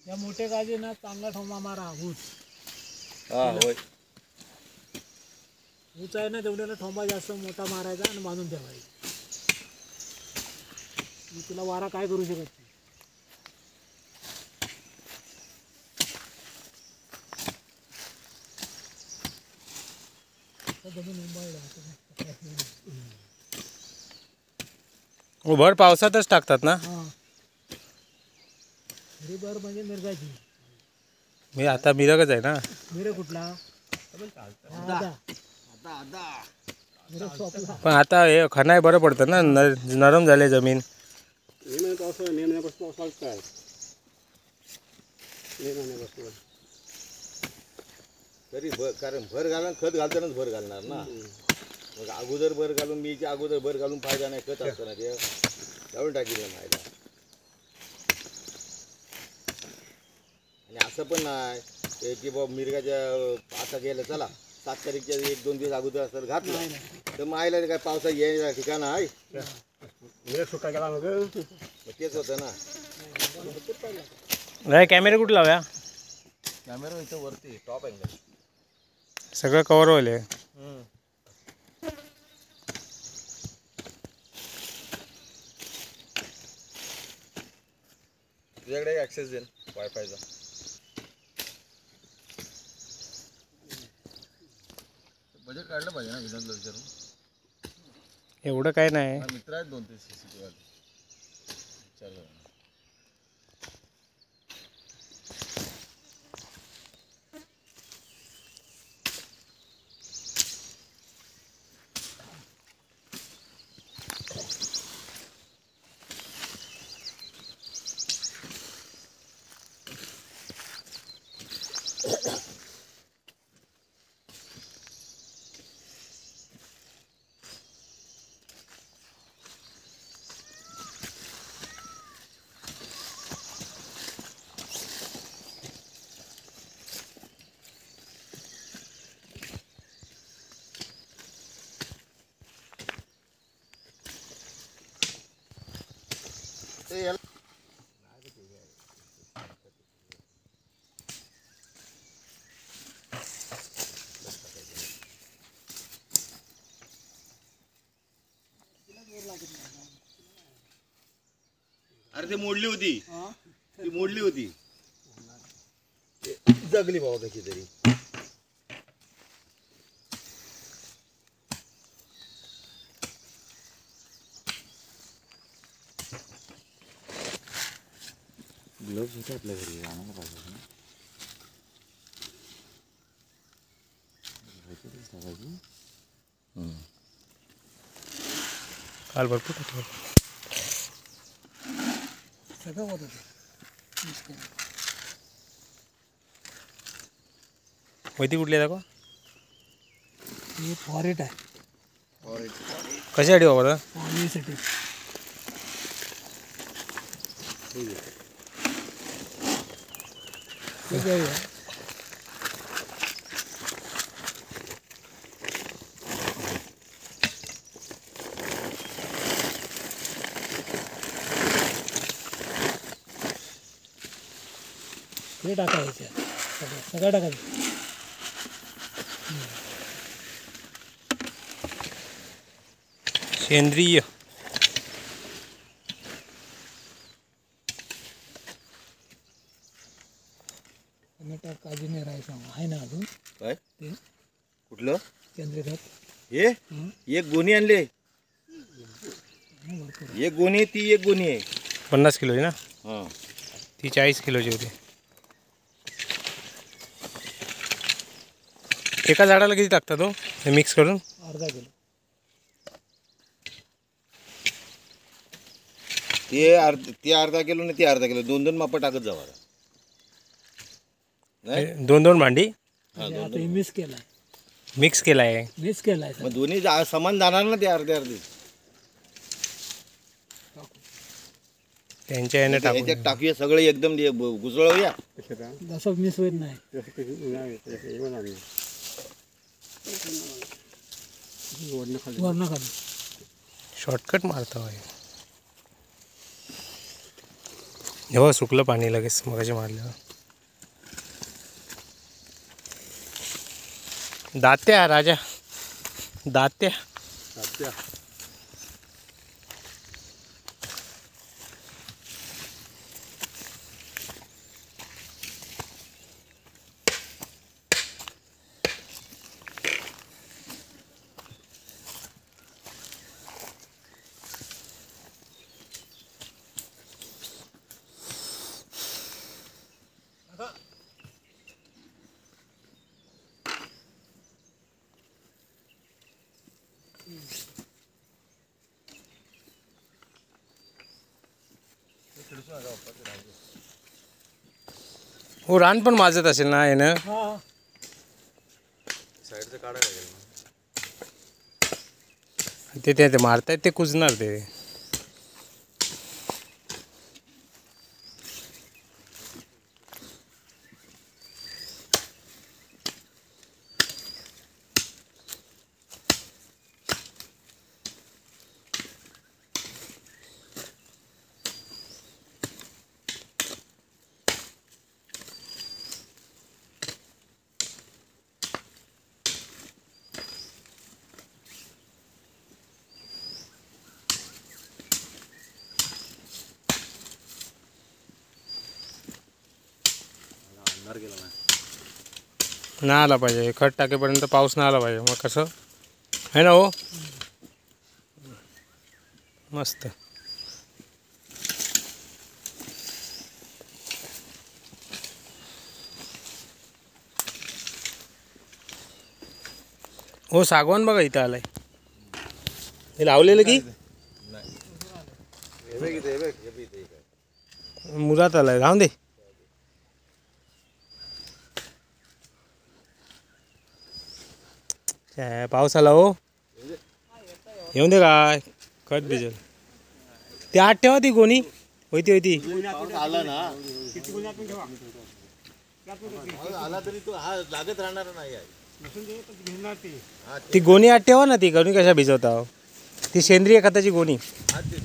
या मोठ्या गाजी ना चांगला ठोमा मारा ऊस. हा होय. ऊस आहे ना तेवढ्याला ठोंबा जास्त मोठा मारायचा आणि बांधून ठेवायचा. मी तुला वारा काय करू शकत नाही. भर पावसातच टाकतात ना. भर म्हणजे मिरगाची. मी आता मिरगच आहे ना. मिरग कुठला? पण आता हे खणाय बरं पडतं ना, नरम झाले जमीन. तरी कारण भर घालून खत घालतानाच भर घालणार ना. मग अगोदर भर घालून मी अगोदर भर घालून फायदा नाही. खत असतं ना ते घालून टाकील मायला. आणि असं पण नाही की बाबा मिरगाच्या आता गेलं चला 7 तारीखच्या 1-2 दिवस अगोदर असं घातलं तर मायला काय पावसा यायला ठिकाण आहे. सुका गेला मग तेच होतं ना. नाही कॅमेरा कुठं लावूया. कॅमेरा इथं वरती टॉप अँगल सगळं कव्हर होईल. तुझ्याकडे ॲक्सेस देईन वायफायचा. बजेट काढलं पाहिजे ना विधानला विचारून. एवढं काय नाही. मित्र आहेत 2-3 CCTV वाले विचारलं. अरे ते मोडली होती. ती मोडली होती. जगली बाबा कशी तरी. ग्लोव्स होते आपल्या घरी आणायला पाहिजे ना. काल भरपूर टाकलं. सगळं होत माहिती कुठली आहे दाखवा. हे फॉरेट आहे. कशासाठी वापरता. पाणीसाठी. ठीक आहे. हे टाकायचं सगळं टाकायचं. सेंद्रिय टमाटा काळजी नाही राहायचं आहे ना अजून. काय ते कुठलं केंद्रीय खत. हे एक गोणी आणले. एक गोणी ती एक गोणी आहे 50 किलोची ना. हां ती 40 किलोची होती. एका झाडाला किती टाकतात हो हे मिक्स करून. अर्धा किलो. ते अर्धा किलो नाही ते अर्धा किलो 2-2 मापं टाकत जावा. नाही 2-2 भांडी आता मिक्स केलाय. मिक्स केला आहे. मिक्स केलाय मग दोन्ही समान जाणार ना ते अर्धे अर्धे. त्यांच्या याने याच्यात टाकूया सगळे एकदम घुसळूया. जसं मिस होत नाही. वर्ण खाली शॉर्टकट मारता होय. हे बघ सुकलं पाणी लगेच मगाशी मारलं. दात्या राजा दात्या. सात्या. हो रान पण माझत असेल ना यानं. हा साईडचं काढायला लागेल ना. ते मारतायत ते कुजणार ते. अंधार गेला ना. नाही आला पाहिजे खत टाकेपर्यंत पाऊस नाही आला पाहिजे. मग कसं आहे ना हो. मस्त. हो सागवान बघा इथं आलाय. हे लावलेलं की हे बघ इथे, हे बघ, हे बघ इथे, इथे. मुरात आलाय. राहून दे. काय पाऊस आला हो. येऊन दे काय खत भिजल. ते आठ ठेवा ती गोणी होती. पाऊस आला ना. पाऊस आला तरी तो हा लागत राहणार नाही आहे. ती गोणी आठ ठेवा ना. ती गोणी कशा भिजवता हो? ती सेंद्रिय खताची गोणी. हा ते